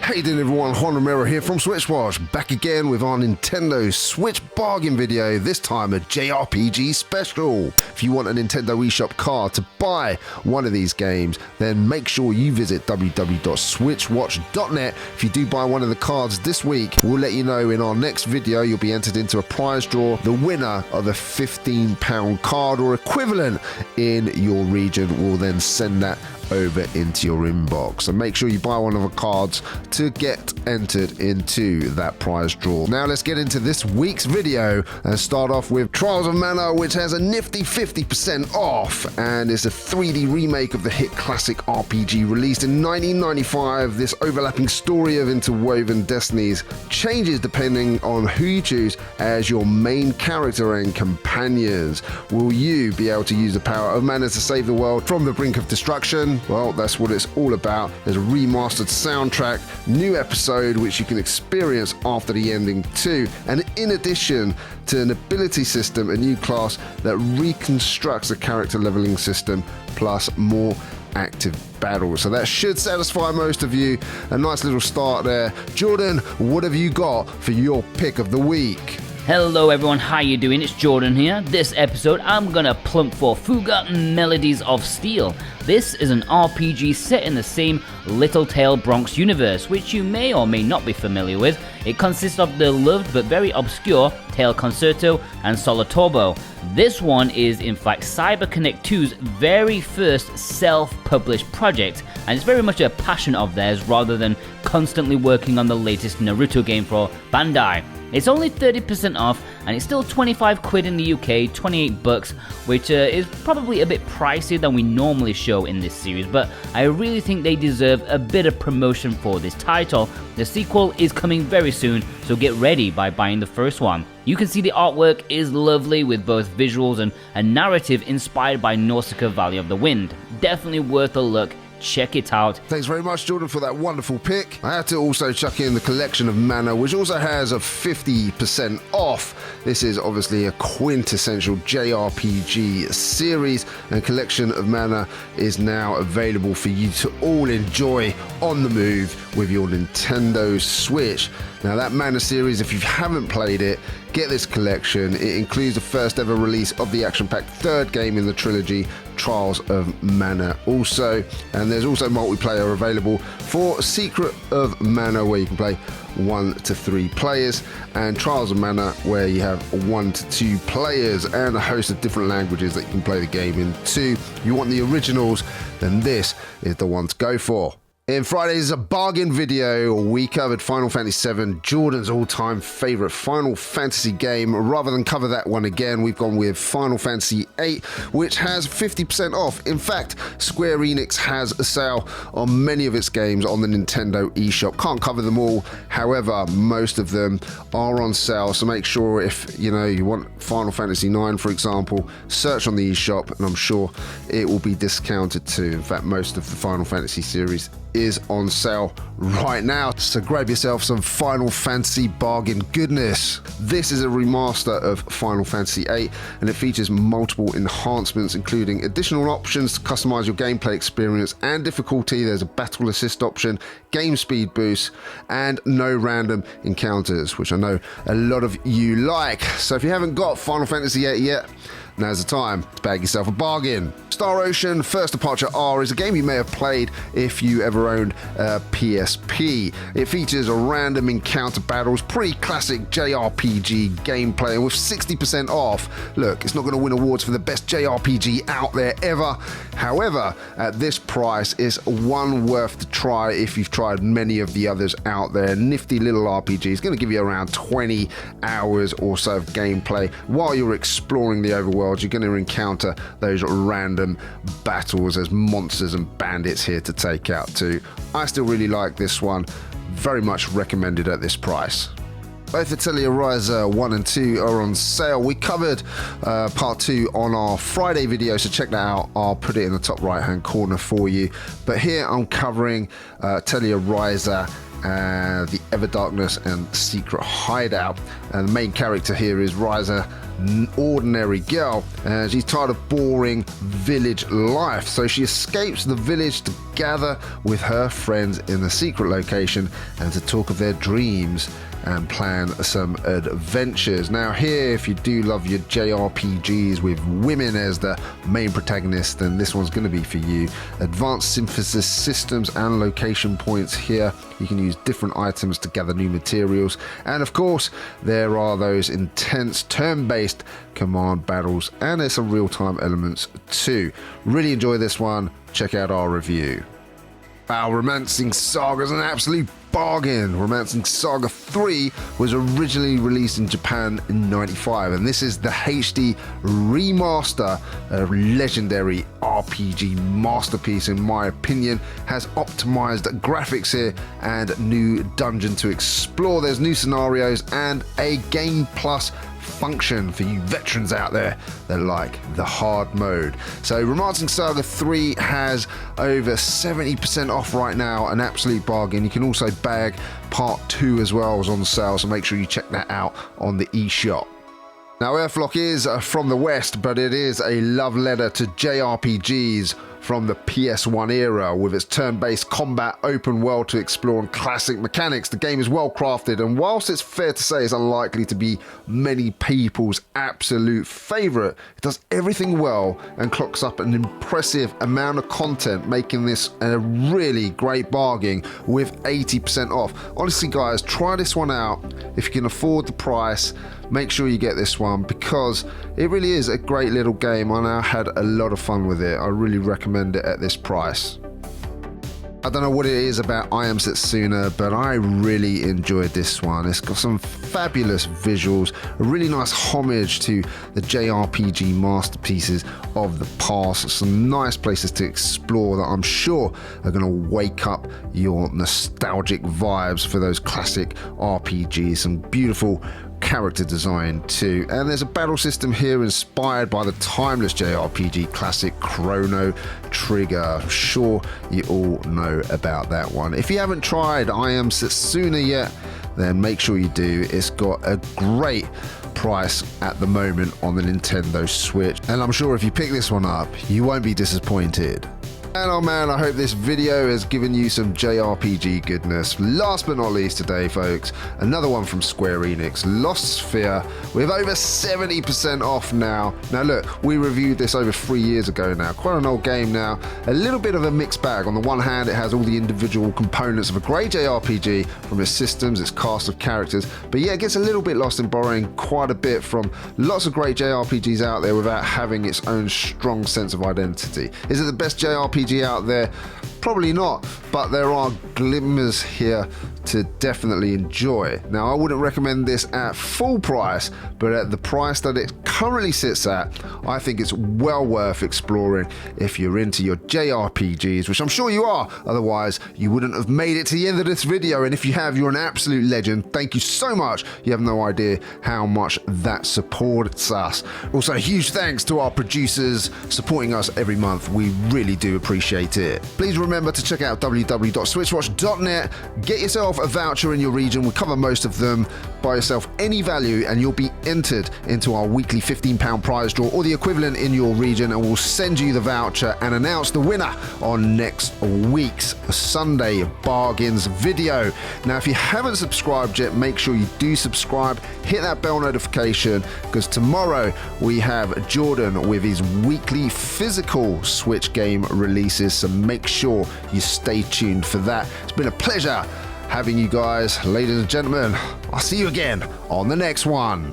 Hey there everyone, Juan here from SwitchWatch, back again with our Nintendo Switch bargain video, this time a JRPG special. If you want a Nintendo eShop card to buy one of these games, then make sure you visit www.switchwatch.net. If you do buy one of the cards this week, we'll let you know in our next video. You'll be entered into a prize draw. The winner of a £15 card or equivalent in your region will then send that over into your inbox. So make sure you buy one of the cards to get entered into that prize draw. Now let's get into this week's video and start off with Trials of Mana, which has a nifty 50% off, and it's a 3D remake of the hit classic RPG released in 1995. This overlapping story of interwoven destinies changes depending on who you choose as your main character and companions. Will you be able to use the power of mana to save the world from the brink of destruction? Well, that's what it's all about. There's a remastered soundtrack, new episode which you can experience after the ending too, and in addition to an ability system, a new class that reconstructs the character leveling system, plus more active battles. So that should satisfy most of you. A nice little start there. Jordan, what have you got for your pick of the week? Hello everyone, how you doing? It's Jordan here. This episode I'm gonna plump for Fuga Melodies of Steel. This is an RPG set in the same Little Tale Bronx universe, which you may or may not be familiar with. It consists of the loved but very obscure Tale Concerto and Solo Turbo. This one is in fact CyberConnect 2's very first self-published project, and it's very much a passion of theirs rather than constantly working on the latest Naruto game for Bandai. It's only 30% off, and it's still 25 quid in the UK, 28 bucks, which is probably a bit pricey than we normally show in this series, but I really think they deserve a bit of promotion for this title. The sequel is coming very soon, so get ready by buying the first one. You can see the artwork is lovely with both visuals and a narrative inspired by Nausicaa Valley of the Wind. Definitely worth a look. Check it out. Thanks very much, Jordan, for that wonderful pick. I had to also chuck in the Collection of Mana, which also has a 50% off. This is obviously a quintessential JRPG series, and Collection of Mana is now available for you to all enjoy on the move with your Nintendo Switch. Now that Mana series, if you haven't played it, get this collection. It includes the first ever release of the action-packed third game in the trilogy, Trials of Mana also, and there's also multiplayer available for Secret of Mana, where you can play 1 to 3 players, and Trials of Mana, where you have 1 to 2 players, and a host of different languages that you can play the game in too. If you want the originals, then this is the one to go for. In Friday's bargain video, we covered Final Fantasy VII, Jordan's all-time favorite Final Fantasy game. Rather than cover that one again, we've gone with Final Fantasy VIII, which has 50% off. In fact, Square Enix has a sale on many of its games on the Nintendo eShop. Can't cover them all, however, most of them are on sale, so make sure if you want Final Fantasy IX, for example, search on the eShop, and I'm sure it will be discounted too. In fact, most of the Final Fantasy series is on sale right now, so grab yourself some Final Fantasy bargain goodness. This is a remaster of Final Fantasy VIII, and it features multiple enhancements, including additional options to customize your gameplay experience and difficulty. There's a battle assist option, game speed boost, and no random encounters, which I know a lot of you like. So if you haven't got Final Fantasy VIII yet, now's the time to bag yourself a bargain. Star Ocean First Departure R is a game you may have played if you ever owned a PSP. It features a random encounter battles, pretty classic JRPG gameplay, and with 60% off, look, it's not going to win awards for the best JRPG out there ever. However, at this price, it's one worth the try if you've tried many of the others out there. Nifty little RPG. It's going to give you around 20 hours or so of gameplay. While you're exploring the overworld, you're going to encounter those random battles. There's monsters and bandits here to take out too. I still really like this one. Very much recommended at this price. Both Atelier Ryza 1 and 2 are on sale. We covered part 2 on our Friday video, so check that out. I'll put it in the top right hand corner for you. But here I'm covering Atelier Ryza, the Ever Darkness and Secret Hideout. And the main character here is Ryza, ordinary girl, and she's tired of boring village life. So she escapes the village to gather with her friends in a secret location and to talk of their dreams and plan some adventures. Now here, if you do love your JRPGs with women as the main protagonist, then this one's going to be for you. Advanced synthesis systems and location points here. You can use different items to gather new materials. And of course, there are those intense turn-based command battles, and there's some real-time elements too. Really enjoy this one. Check out our review. Wow, Romancing Saga is an absolute bargain. Romancing Saga 3 was originally released in Japan in '95, and this is the HD remaster, a legendary RPG masterpiece in my opinion. Has optimized graphics here and new dungeon to explore. There's new scenarios and a Game Plus function for you veterans out there that like the hard mode. So Romancing Saga 3 has over 70% off right now, an absolute bargain. You can also bag part 2 as well as on sale, so make sure you check that out on the eShop. Now Earthlock is from the West, but it is a love letter to JRPGs from the PS1 era. With its turn-based combat, open world to explore, and classic mechanics, the game is well crafted, and whilst it's fair to say it's unlikely to be many people's absolute favourite, it does everything well and clocks up an impressive amount of content, making this a really great bargain with 80% off. Honestly guys, try this one out if you can afford the price. Make sure you get this one because it really is a great little game, and I had a lot of fun with it. I really recommend it at this price. I don't know what it is about I Am Setsuna, but I really enjoyed this one. It's got some fabulous visuals, a really nice homage to the JRPG masterpieces of the past, some nice places to explore that I'm sure are going to wake up your nostalgic vibes for those classic RPGs. Some beautiful character design too, and there's a battle system here inspired by the timeless JRPG classic Chrono Trigger. I'm sure you all know about that one. If you haven't tried I Am Setsuna yet, then make sure you do. It's got a great price at the moment on the Nintendo Switch, and I'm sure if you pick this one up, you won't be disappointed. And oh man, I hope this video has given you some JRPG goodness. Last but not least today, folks, another one from Square Enix, Lost Sphear, with over 70% off now. Now look, we reviewed this over 3 years ago now, quite an old game now. A little bit of a mixed bag. On the one hand, it has all the individual components of a great JRPG, from its systems, its cast of characters, but yeah, it gets a little bit lost in borrowing quite a bit from lots of great JRPGs out there without having its own strong sense of identity. Is it the best JRPG out there? Probably not, but there are glimmers here to definitely enjoy. Now, I wouldn't recommend this at full price, but at the price that it currently sits at, I think it's well worth exploring if you're into your JRPGs, which I'm sure you are, otherwise you wouldn't have made it to the end of this video, and if you have, you're an absolute legend. Thank you so much. You have no idea how much that supports us. Also, a huge thanks to our producers supporting us every month. We really do appreciate it. Please remember to check out www.switchwatch.net. Get yourself a voucher in your region. We cover most of them. Buy yourself any value and you'll be entered into our weekly £15 prize draw or the equivalent in your region, and we'll send you the voucher and announce the winner on next week's Sunday Bargains video. Now, if you haven't subscribed yet, make sure you do subscribe. Hit that bell notification, because tomorrow we have Jordan with his weekly physical Switch game releases, so make sure you stay tuned for that. It's been a pleasure having you guys, ladies and gentlemen. I'll see you again on the next one.